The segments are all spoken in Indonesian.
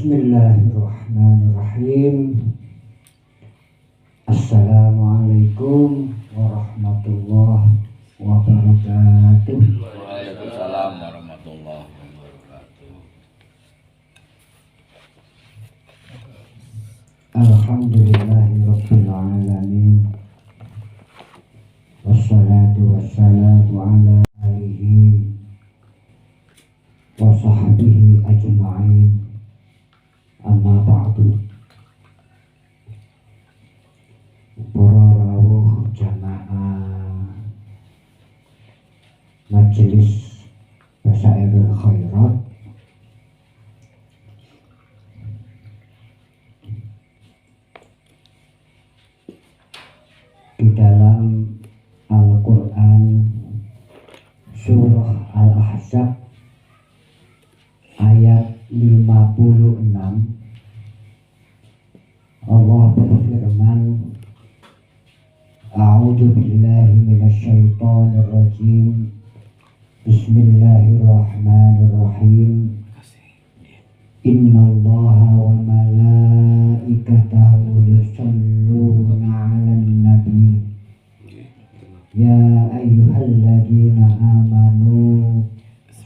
Bismillahirrahmanirrahim. Assalamualaikum warahmatullahi wabarakatuh. Waalaikumsalam warahmatullahi wabarakatuh. Alhamdulillahirabbil alamin. Wassalatu wassalamu ala alihi wa sahbihi ajma'in. Amma ba'du. Para rawuh jamaah Majelis Basairul Khairat, di dalam Al-Quran Surah Al-Ahzab ayat 56, Allah berfirman, A'udzu billahi minasyaitonir rajim. Bismillahirrahmanirrahim. Innallaha wa malaikatahu yusholluna 'alan nabi. Ya ayyuhalladzina amanu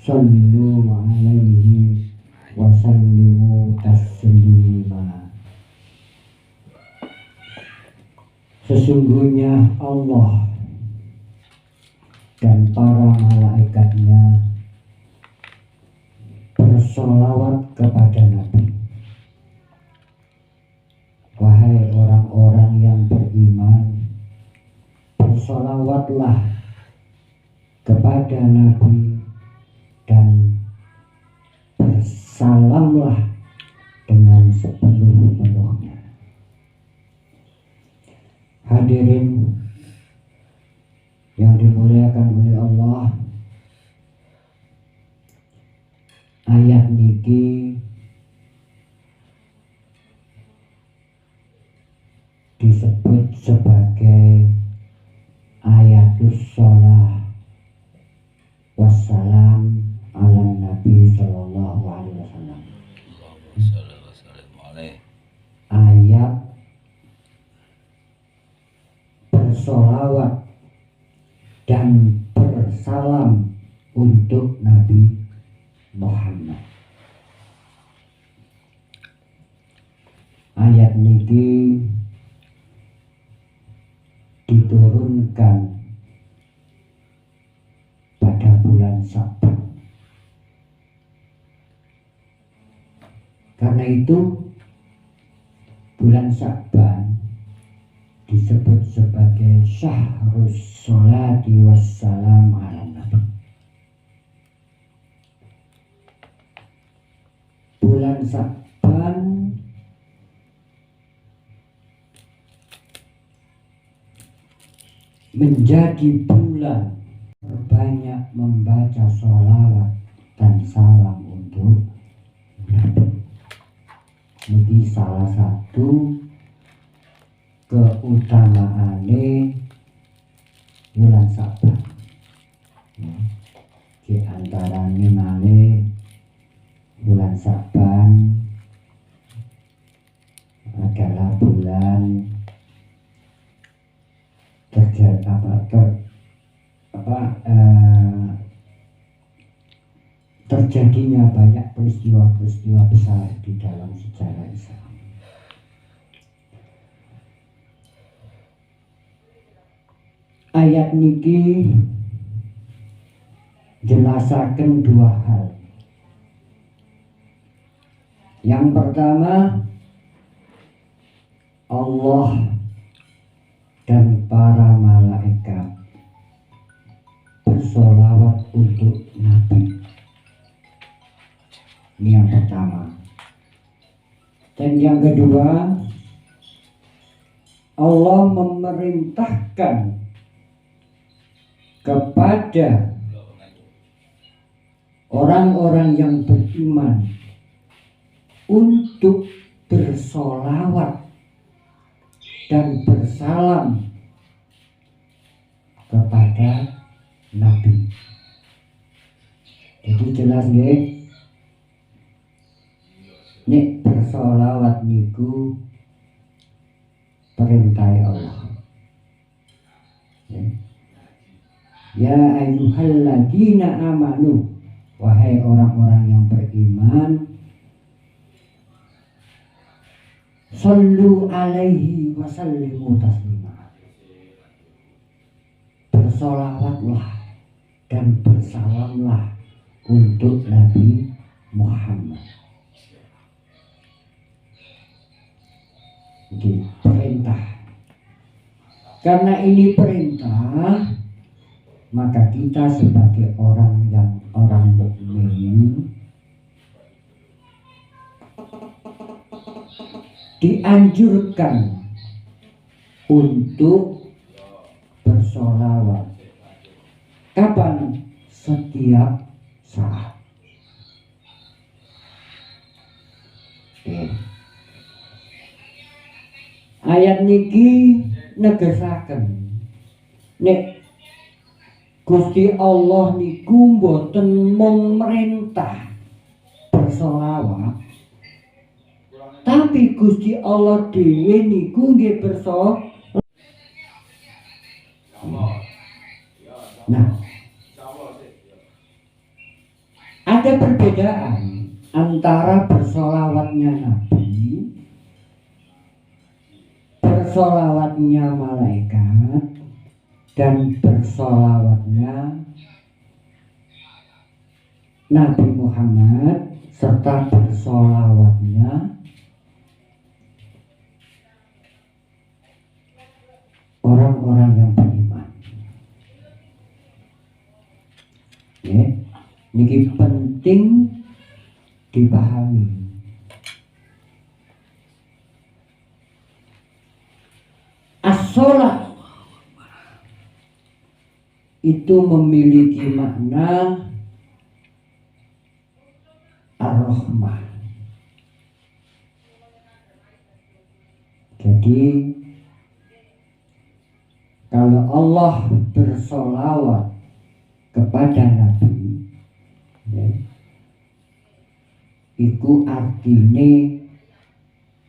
shollu 'alaihi wa sallimu taslima. Sesungguhnya Allah dan para malaikatnya bersolawat kepada Nabi. Wahai orang-orang yang beriman, bersolawatlah kepada Nabi dan bersalamlah dengan sepenuh-penuhnya. Hadirin yang dimuliakan oleh Allah, ayat niki disebut sebagai ayatus sholah wassalam ala Nabi sallallahu alaihi wasallam. Ayat bersolawat dan bersalam untuk Nabi Muhammad. Ayat niki diturunkan pada bulan Sa'ban. Karena itu bulan Sa'ban disebut sebagai syahrus sholati wassalam ala nabi. Bulan Sa'ban menjadi bulan berbanyak membaca sholawat dan salam untuk Nabi. Ini salah satu keutamaane bulan Sa'ban. Di antaranya malih bulan Sa'ban adalah bulan terjadinya banyak peristiwa-peristiwa besar di dalam sejarah Islam. Ayat niki jelasaken dua hal. Yang pertama, Allah dan para malaikat bersolawat untuk Nabi. Ini yang pertama. Dan yang kedua, Allah memerintahkan kepada orang-orang yang beriman untuk bersolawat dan bersalam kepada Nabi. Jadi jelas nggih, nek bersolawat niku perintah Allah. Ya ayyuhalladzina amanu, wahai orang-orang yang beriman, sallu alaihi wa sallimu taslima. Bersolawatlah dan bersalamlah untuk Nabi Muhammad. Ini perintah. Karena ini perintah, maka kita sebagai orang mukmin dianjurkan untuk bersolawat. Kapan? Setiap saat. Ayat niki negesaken nek Gusti Allah niku mboten memerintah bersolawat, tapi Gusti Allah dhewe niku nggih bersolawat. Nah, ada perbedaan antara bersolawatnya Nabi, bersolawatnya malaikat, dan bersolawatnya Nabi Muhammad, serta bersolawatnya orang-orang yang beriman. Ya, ini penting dipahami. As-sholat itu memiliki makna ar-rahmah. Jadi kalau Allah bersolawat kepada Nabi, ya, itu artinya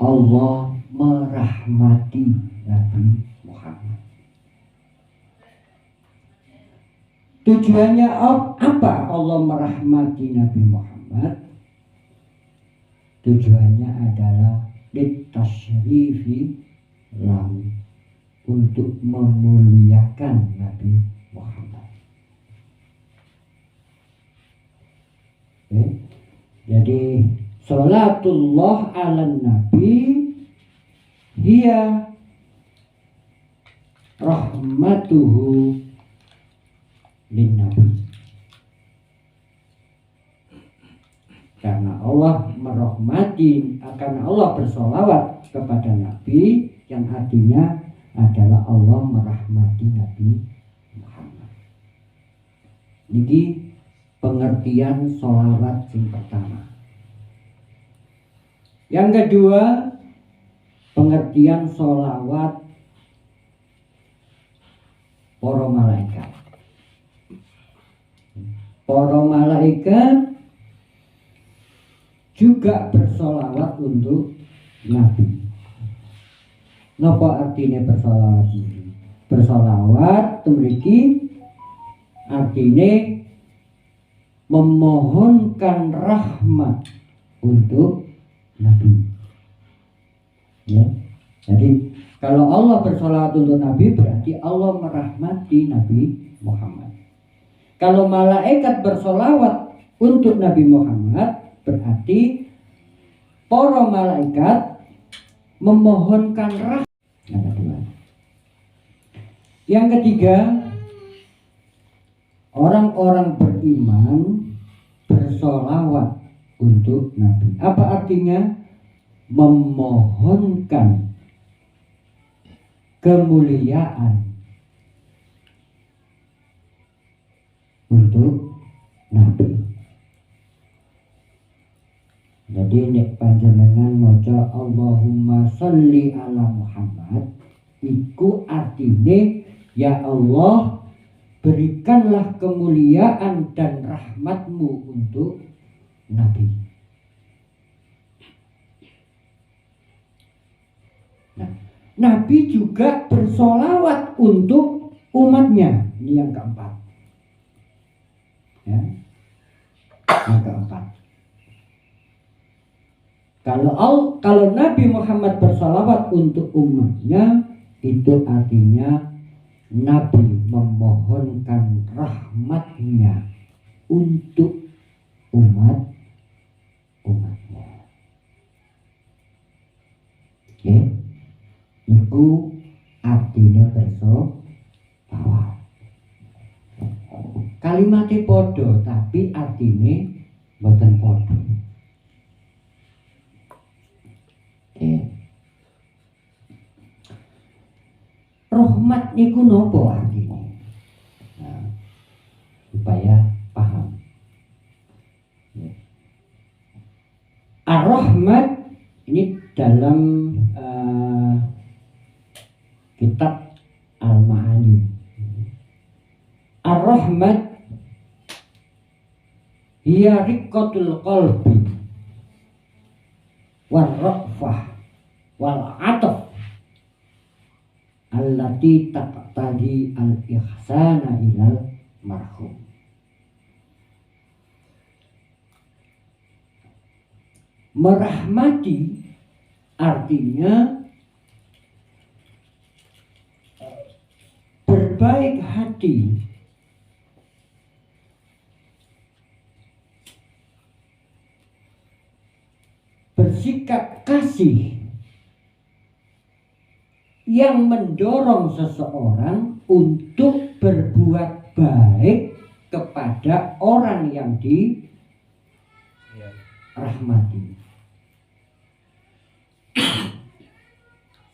Allah merahmati Nabi Muhammad. Tujuannya apa Allah merahmati Nabi Muhammad? Tujuannya adalah litasyrifi lahu, untuk memuliakan Nabi Muhammad. Jadi sholatullah ala Nabi hiya rahmatuhu lin Nabi. Karena Allah merahmati, karena Allah bersolawat kepada Nabi, yang artinya adalah Allah merahmati Nabi Muhammad. Jadi pengertian sholawat yang pertama. Yang kedua, pengertian sholawat para malaikat. Para malaikat juga bersolawat untuk Nabi. Napa artinya bersolawat ini? Bersolawat memiliki artinya memohonkan rahmat untuk Nabi. Ya. Jadi kalau Allah bersolawat untuk Nabi, berarti Allah merahmati Nabi Muhammad. Kalau malaikat bersolawat untuk Nabi Muhammad, berarti para malaikat memohonkan rahmat. Yang ketiga, orang-orang beriman bersolawat untuk Nabi. Apa artinya? Memohonkan kemuliaan untuk Nabi. Jadi nek panjenengan maca Allahumma sholli ala Muhammad, iku artine ya Allah, berikanlah kemuliaan dan rahmatmu untuk Nabi. Nah, Nabi juga bersolawat untuk umatnya. Ini yang keempat. Ya. Yang keempat. Kalau Nabi Muhammad bersolawat untuk umatnya, itu artinya Nabi memohonkan rahmatnya untuk umatnya. Oke, itu artinya bersolawat. Kalimatnya podo, tapi artinya boten podo. Oke. Rahmat niku nopo artinya? Nah, supaya paham. Ar-Rahmat ini dalam kitab Al-Ma'ani. Ar-Rahmat hiya riqqatul qalbi war-ra'fah wal-'ataf allati taqtadi al-ihsana ilal marhum. Merahmati artinya berbaik hati, bersikap kasih yang mendorong seseorang untuk berbuat baik kepada orang yang dirahmati.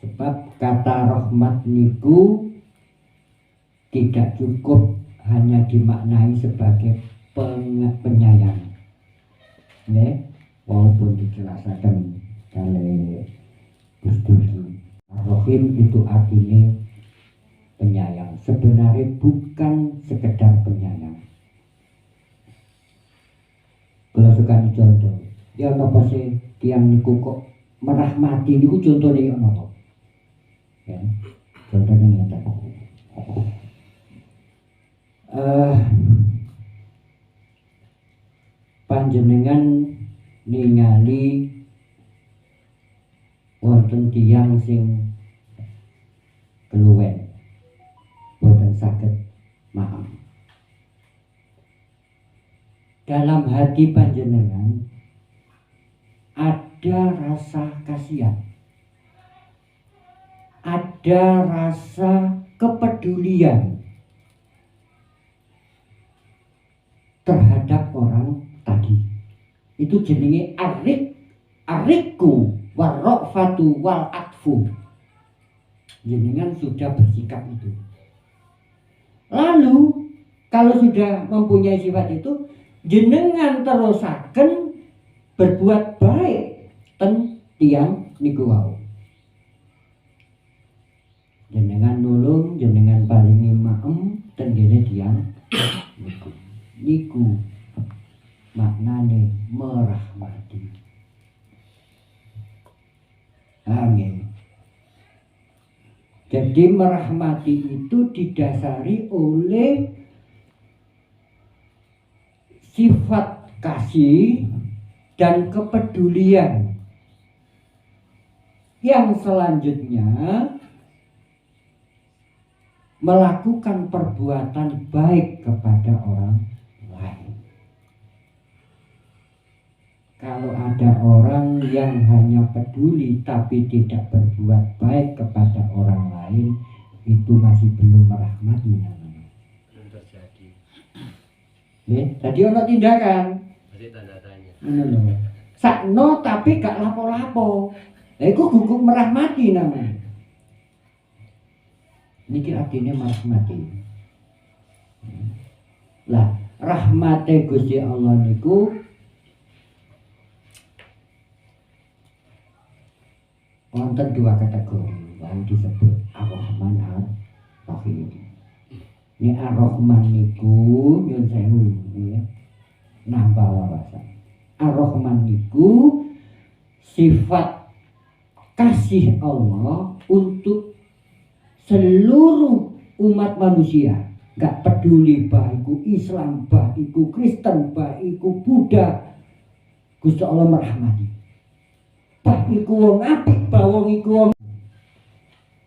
Sebab kata rahmat niku tidak cukup hanya dimaknai sebagai penyayang. Walaupun dijelaskan oleh Gus Duki. Rahim itu artinya penyayang. Sebenarnya bukan sekedar penyayang. Kalau suka dicontoh, ya apa sih tiang niku kok merahmati niku contohnya ya apa? Ya, contohnya nyata. Panjenengan ningali wonten tiyang sing keluwen boten saged maaf. Dalam hati panjenengan ada rasa kasihan, ada rasa kepedulian terhadap orang tadi. Itu jenenge arikku warrofatu wal atfu. Jenengan sudah bersikap itu. Lalu kalau sudah mempunyai sifat itu, jenengan terusaken berbuat baik ten tiang niku wau. Jenengan nulung, jenengan paringi maem ten dene tiang niku. Niku maknane merahmati. Amin. Jadi merahmati itu didasari oleh sifat kasih dan kepedulian. Yang selanjutnya melakukan perbuatan baik kepada orang lain. Kalau ada orang yang hanya peduli tapi tidak berbuat baik kepada orang lain, itu masih belum merahmati namanya. Belum terjadi. Tadi ono tindakan. Masih tanda tanya. Sakno tapi gak lapo-lapo. Lah iku gugup merahmati namanya. Niki artinya merahmati. Lah, rahmate Gusti Allah niku wonten dua kategori yang disebut Ar-Rahman Ar-Rahim. Ini Ar-Rahman niku nyun sewu ya. Nambah wawasan. Ar-Rahman niku sifat kasih Allah untuk seluruh umat manusia. Gak peduli bahiku Islam, bahiku Kristen, bahiku Buddha, Gusti Allah merahmati. Bahiku wong apik, bawong iku wong.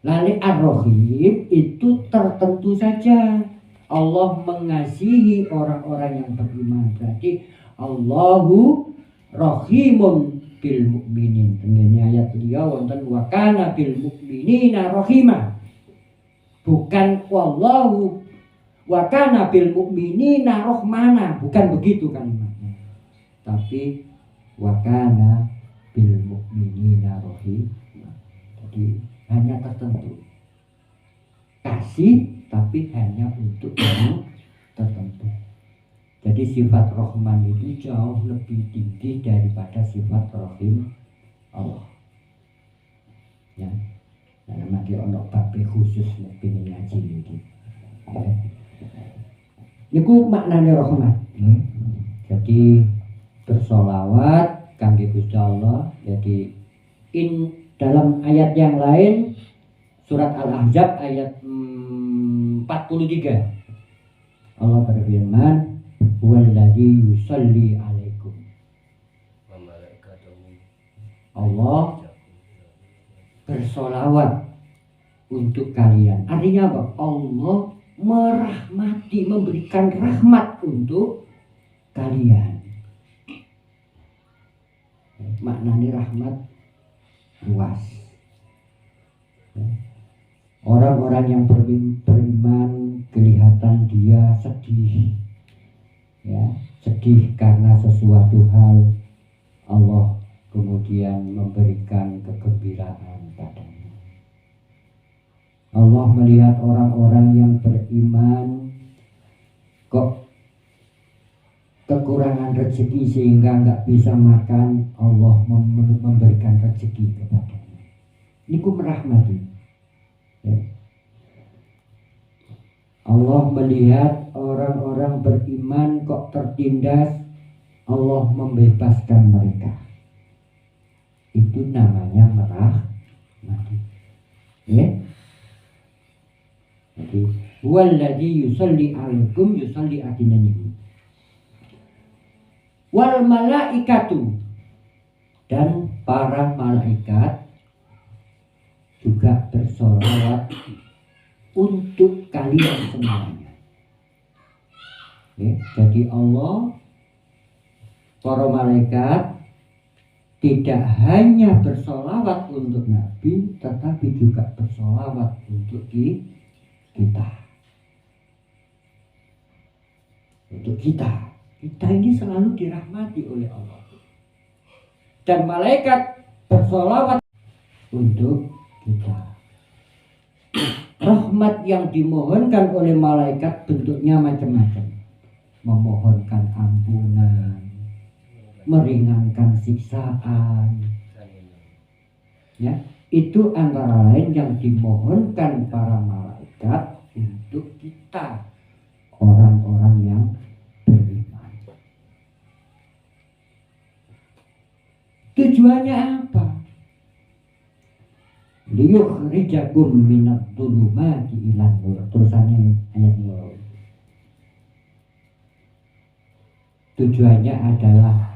Lalu Ar-Rahim itu tertentu saja. Allah mengasihi orang-orang yang beriman. Berarti Allahu Rahimun bil mukminin. Ini ayat liya wonten wa kana bil mukminina rahima. Bukan wallahu wa kana bil mukminina rahmana, bukan begitu kalimatnya. Tapi wa kana bil mukminina rahima. Jadi hanya tertentu. Kasih tapi hanya untuk yang tertentu. Jadi sifat Rahman itu jauh lebih tinggi daripada sifat Rahim Allah. Ya. Nah, nanti ono babe khusus nek pengen ngaji iki. Ya. Niku maknane rahmat. Jadi bersolawat kangge Gusti Allah. Jadi dalam ayat yang lain surat Al-Ahzab ayat 43 Allah berfirman huwallazi yusalli alaikum. Allah bersolawat untuk kalian. Artinya apa? Allah merahmati, memberikan rahmat untuk kalian. Maknanya rahmat luas. Orang-orang yang beriman kelihatan dia sedih, ya, sedih karena sesuatu hal. Allah kemudian memberikan kegembiraan padanya. Allah melihat orang-orang yang beriman kok kekurangan rezeki sehingga nggak bisa makan, Allah memberikan rezeki kepadanya. Niku merahmati. Ya. Allah melihat orang-orang beriman kok tertindas, Allah membebaskan mereka. Itu namanya merahmati. Ya. Jadi wallazi yusalli alaikum yusalli adinanikum. Wal malaikatu, dan para malaikat juga bersolawat untuk kalian semuanya. Ya, jadi Allah, para malaikat tidak hanya bersolawat untuk Nabi, tetapi juga bersolawat untuk kita. Untuk kita. Kita ini selalu dirahmati oleh Allah. Dan malaikat bersolawat untuk kita. Rahmat yang dimohonkan oleh malaikat bentuknya macam-macam. Memohonkan ampunan, meringankan siksaan. Ya, itu antara lain yang dimohonkan para malaikat untuk kita, orang-orang yang beriman. Tujuannya apa? Liyukhrijakum minadh dhulumati ilan nur. Terusannya ayat 2. Tujuannya adalah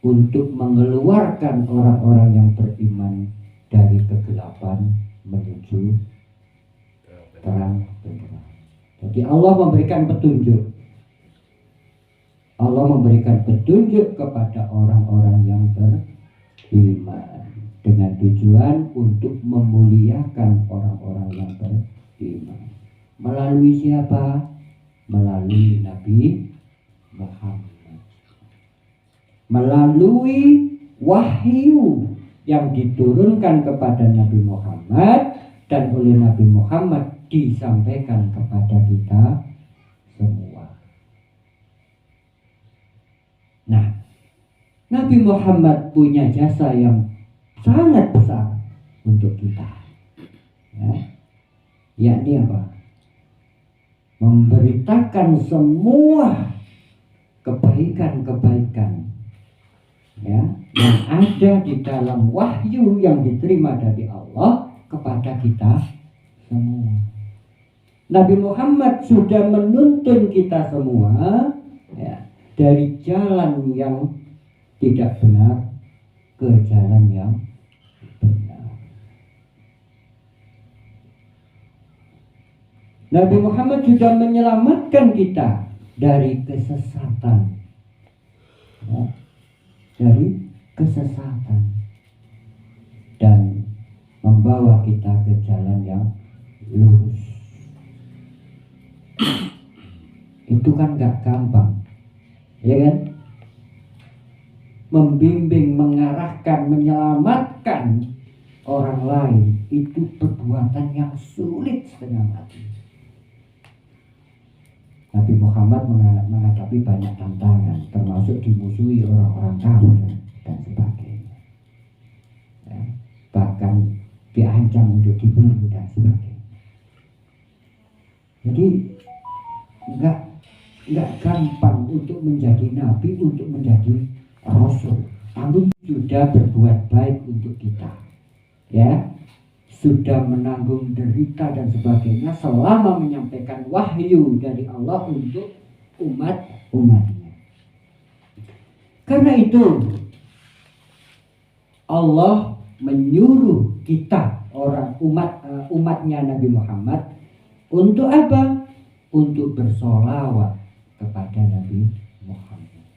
untuk mengeluarkan orang-orang yang beriman dari kegelapan menuju terang benderang. Jadi Allah memberikan petunjuk. Allah memberikan petunjuk kepada orang-orang yang beriman dengan tujuan untuk memuliakan orang-orang yang beriman. Melalui siapa? Melalui Nabi Muhammad. Melalui wahyu yang diturunkan kepada Nabi Muhammad dan oleh Nabi Muhammad disampaikan kepada kita semua. Nah, Nabi Muhammad punya jasa yang sangat besar untuk kita. Ya. Yakni apa? Memberitakan semua kebaikan-kebaikan ya, yang ada di dalam wahyu yang diterima dari Allah kepada kita semua. Nabi Muhammad sudah menuntun kita semua, ya, dari jalan yang tidak benar ke jalan yang benar. Nabi Muhammad sudah menyelamatkan kita dari kesesatan, ya, dari kesesatan, dan membawa kita ke jalan yang lurus. Itu kan gak gampang, ya kan? Membimbing, mengarahkan, menyelamatkan orang lain itu perbuatan yang sulit setengah mati. Nabi Muhammad menghadapi banyak tantangan, termasuk dimusuhi orang-orang kafir dan sebagainya, ya, bahkan diancam untuk dibunuh dan sebagainya. Jadi nggak gampang untuk menjadi nabi, untuk menjadi rasul. Namun sudah berbuat baik untuk kita, ya, sudah menanggung derita dan sebagainya selama menyampaikan wahyu dari Allah untuk umatnya. Karena itu Allah menyuruh kita umatnya Nabi Muhammad untuk apa? Untuk bersolawat kepada Nabi Muhammad.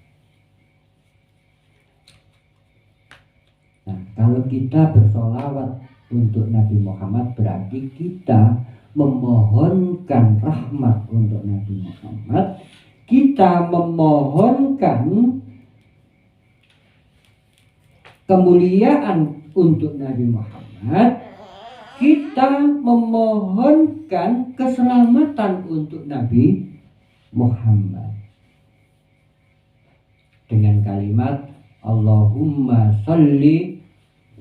Nah, kalau kita bersolawat untuk Nabi Muhammad berarti kita memohonkan rahmat untuk Nabi Muhammad, kita memohonkan kemuliaan untuk Nabi Muhammad, kita memohonkan keselamatan untuk Nabi Muhammad dengan kalimat Allahumma sholli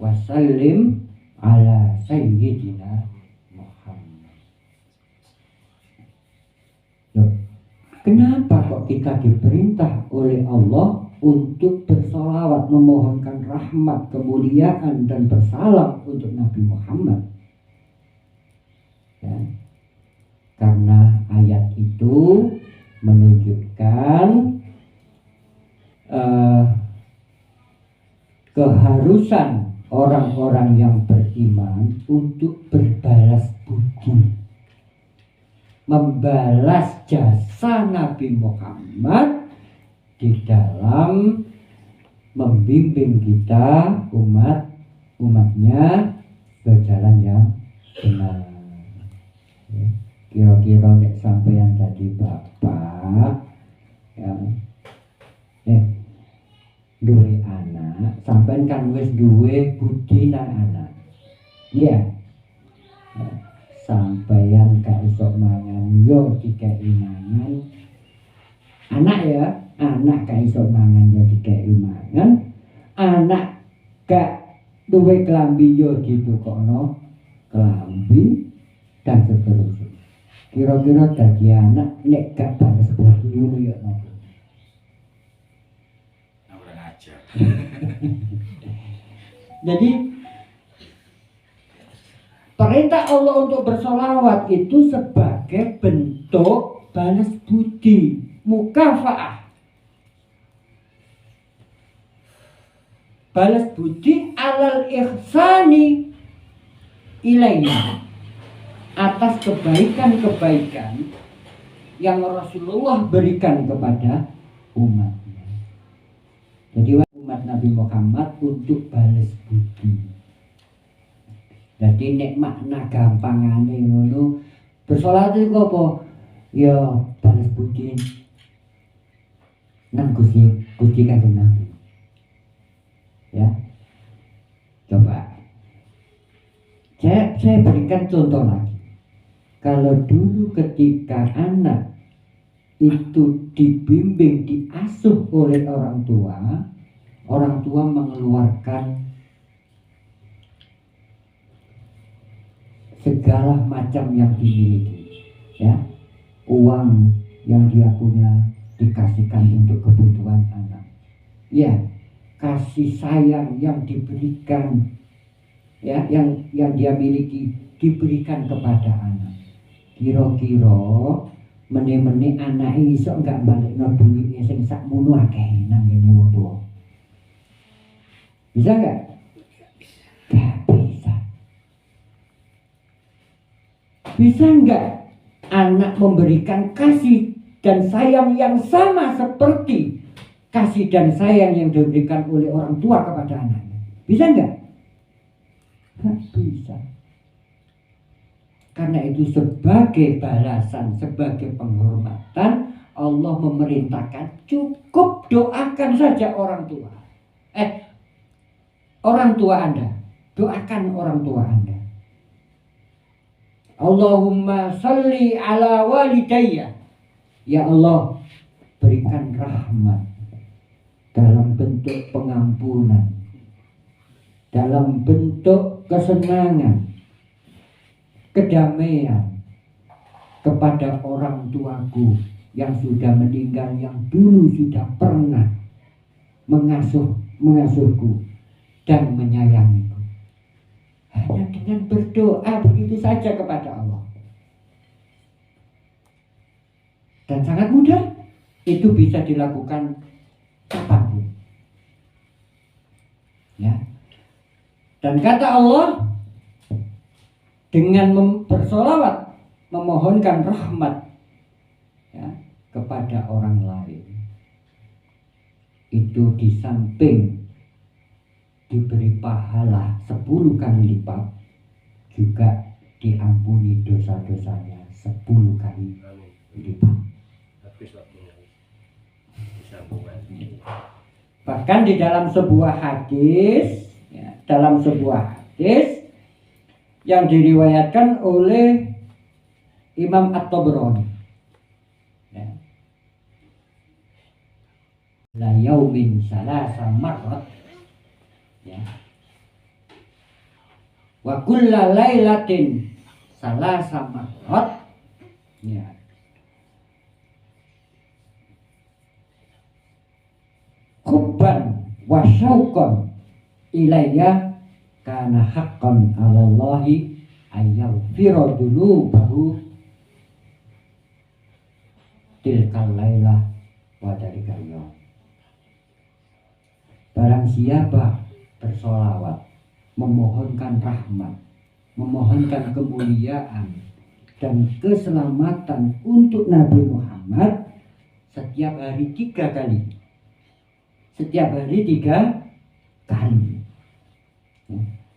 wa sallim ala sayyidina Muhammad. Loh, kenapa kok kita diperintah oleh Allah untuk bersolawat, memohonkan rahmat, kemuliaan dan bersalam untuk Nabi Muhammad? Ya, karena ayat itu menunjukkan keharusan orang-orang yang beriman untuk berbalas budi, membalas jasa Nabi Muhammad di dalam membimbing kita umatnya berjalan yang benar. Kira-kira nek sampeyan tadi bapak yang duwe anak, sampean kan wis duwe budi nang anak. Iya. Sampeyan gak iso mangan yo dikeki mangan. Anak ya, anak gak iso mangan yo dikeki mangan. Anak gak duwe klambi yo ditukokno klambi dan seterusnya. Kira-kira dadi anak nek gak balas budi ngono ya nopo? Jadi perintah Allah untuk bersolawat itu sebagai bentuk balas budi, mukafaah. Balas budi alal ihsani ilayya, atas kebaikan-kebaikan yang Rasulullah berikan kepada umatnya. Jadi umat Nabi Muhammad untuk balas budi. Jadi nek makna gampangane ngono, bersolat itu apa? Ya balas budi nang Gusti Kanjeng Nabi. Ya. Coba. Saya berikan contoh lagi. Kalau dulu ketika anak itu dibimbing, diasuh oleh orang tua mengeluarkan segala macam yang dimiliki, ya, uang yang dia punya dikasihkan untuk kebutuhan anak, ya, kasih sayang yang diberikan, ya, yang dia miliki diberikan kepada anak. Kira-kira meneh-meneh anak iso enggak balikno duwike sing sakmono akeh nang ngene wong tuwa. Bisa enggak? Enggak bisa. Bisa enggak anak memberikan kasih dan sayang yang sama seperti kasih dan sayang yang diberikan oleh orang tua kepada anaknya? Bisa enggak? Enggak bisa. Karena itu sebagai balasan, sebagai penghormatan, Allah memerintahkan cukup doakan saja orang tua. Orang tua Anda. Doakan orang tua Anda. Allahumma salli ala walidayya. Ya Allah, berikan rahmat dalam bentuk pengampunan, dalam bentuk kesenangan, kedamaian kepada orang tuaku yang sudah meninggal, yang dulu sudah pernah mengasuhku dan menyayangiku. Hanya dengan berdoa begitu saja kepada Allah. Dan sangat mudah, itu bisa dilakukan kapanpun. Ya. Dan kata Allah, dengan bersolawat memohonkan rahmat, ya, kepada orang lain, itu di samping diberi pahala 10 kali lipat, juga diampuni dosa-dosanya 10 kali lipat. Habis waktunya. Disambungan. Bahkan di dalam sebuah hadis, ya, yang diriwayatkan oleh Imam At-Tabrani, ya, la yaumin salasa marrat, ya, wa kulla lailatin salasa marrat, ya, hubban wa syauqan ilayya kana haqqan 'ala Allahi ayyaghfira dzunubahu tilkal lailah wa dalikal yaum. Barang siapa bersolawat, memohonkan rahmat, memohonkan kemuliaan dan keselamatan untuk Nabi Muhammad setiap hari 3 kali. Setiap hari 3 kali.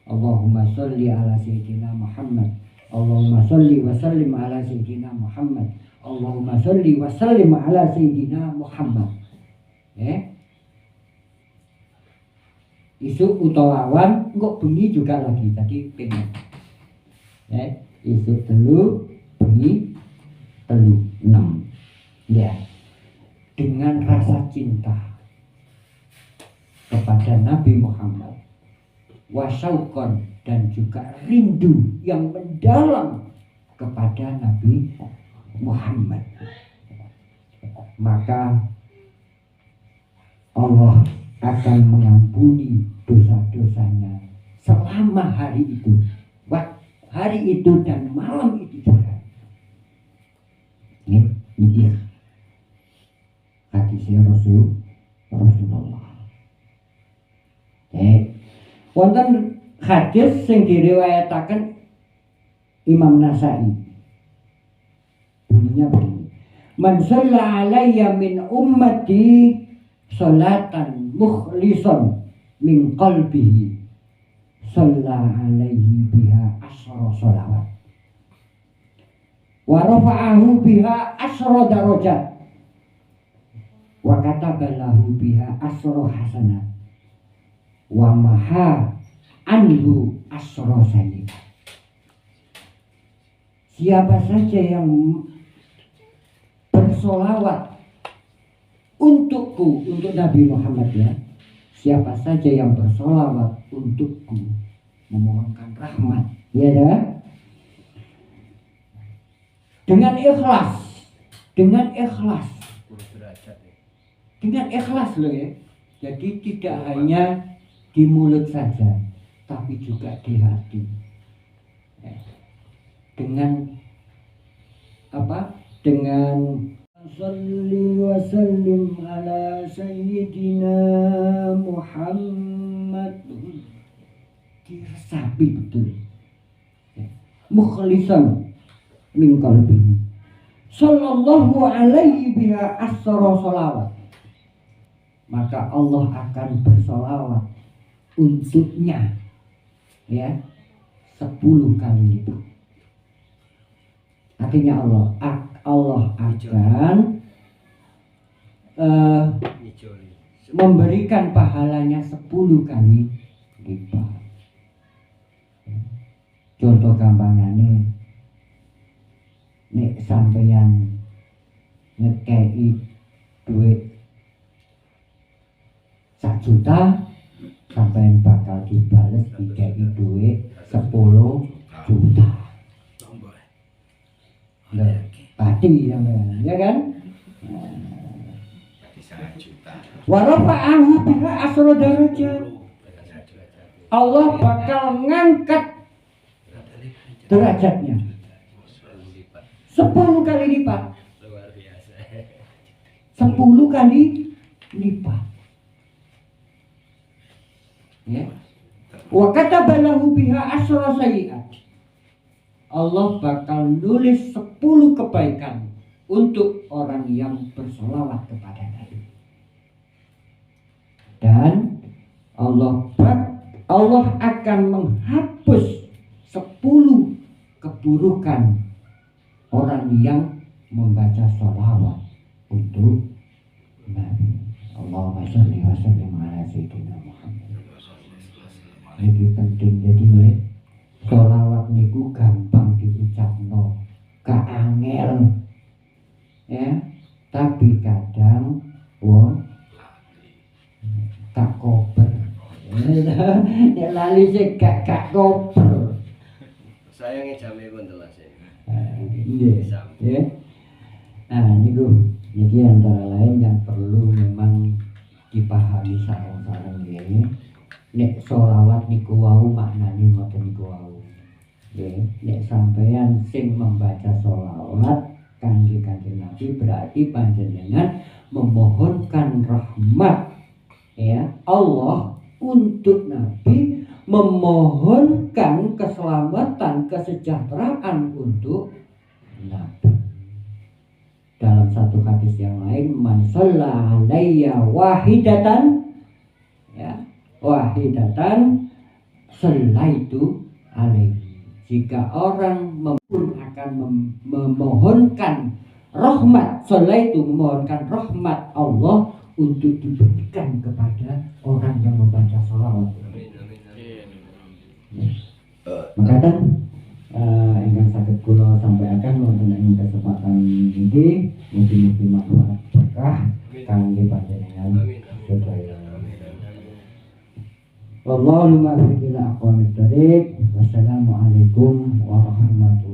Allahumma sholli ala sayyidina Muhammad. Allahumma sholli wa sallim ala sayyidina Muhammad. Allahumma sholli wa sallim ala sayyidina Muhammad. Ya. Isu utawawan kok bengi juga lagi tadi pengen. Ya, isu telu bengi telu 6. Ya. Dengan rasa cinta kepada Nabi Muhammad, wasyauqan, dan juga rindu yang mendalam kepada Nabi Muhammad, maka Allah akan mengampuni dosa-dosanya selama hari itu, dan malam itu juga. Ini dia hadisnya Rasulullah. Wonten hadis sing diriwayataken Imam Nasai. Bunyinya begini. Man shalla alayya min ummati salatan mukhlisan min qalbihi shalla alaihi biha asyra shalawat wa rafa'ahu biha asyra darajat wa katabalahu biha asyra hasanat wa maha anhu asyra sayyi'at. Siapa saja yang bersolawat untukku, untuk Nabi Muhammad, ya, siapa saja yang bersolawat untukku, memohonkan rahmat, ya dah, dengan ikhlas loh ya, Jadi tidak hanya di mulut saja, tapi juga di hati. Ya. Dengan apa? Dengan salli wa sallim ala sayyidina Muhammad, diresapi betul, ya. Mukhlisan min qalbihi sallallahu alaihi biha asra salawat, maka Allah akan bersolawat untuknya, ya, 10 kali lipat. Artinya Allah akan memberikan pahalanya 10 kali lipat. Contoh gampangane, nek sampeyan ngekei duit 1 juta, sampeyan bakal dibales dikei duit 10 juta. Pasti sampeyan, ya kan? Wa rafa'ahu biha asra darajat. Allah bakal ngangkat derajatnya 10 kali lipat. 10 kali lipat. Ya. Wa kataba lahu biha asra sayyi'at. Allah bakal nulis 10 kebaikan untuk orang yang bersolawat kepada Nabi. Dan Allah akan menghapus 10 keburukan orang yang membaca sholawat untuk Nabi. Allahumma sholli wa sallim ala sayyidina Muhammad. Ini penting, jadi sholawat niku gampang diucapno, gak angel, ya. Tapi kadang wong gak kober. Ya lali sih gak kober. Sayangnya jamnya pun telas ya. Ya. Nah, niku jadi antara lain yang perlu memang dipahami sareng-sareng ini. Nek sholawat niku wau maknane ngoten niku wau. Nggih, nek sampeyan sing membaca sholawat kangge Kanjeng Nabi berarti panjenengan memohonkan rahmat, ya, Allah untuk Nabi, memohonkan keselamatan, kesejahteraan untuk Nabi. Dalam satu hadis yang lain, man shalla alayya wahidatan, ya, wahidatan sallaitu alaihi. Jika orang akan memohonkan rahmat, sallaitu, memohonkan rahmat Allah untuk diberikan kepada orang yang membaca sholawat. Maka ingkang saged kula sampaikan wonten ing kesempatan ini, mugi-mugi manfaat berkah kangge panjenengan sedaya. Wallahu muwaffiq ila aqwamit thoriq. Wassalamualaikum warahmatullahi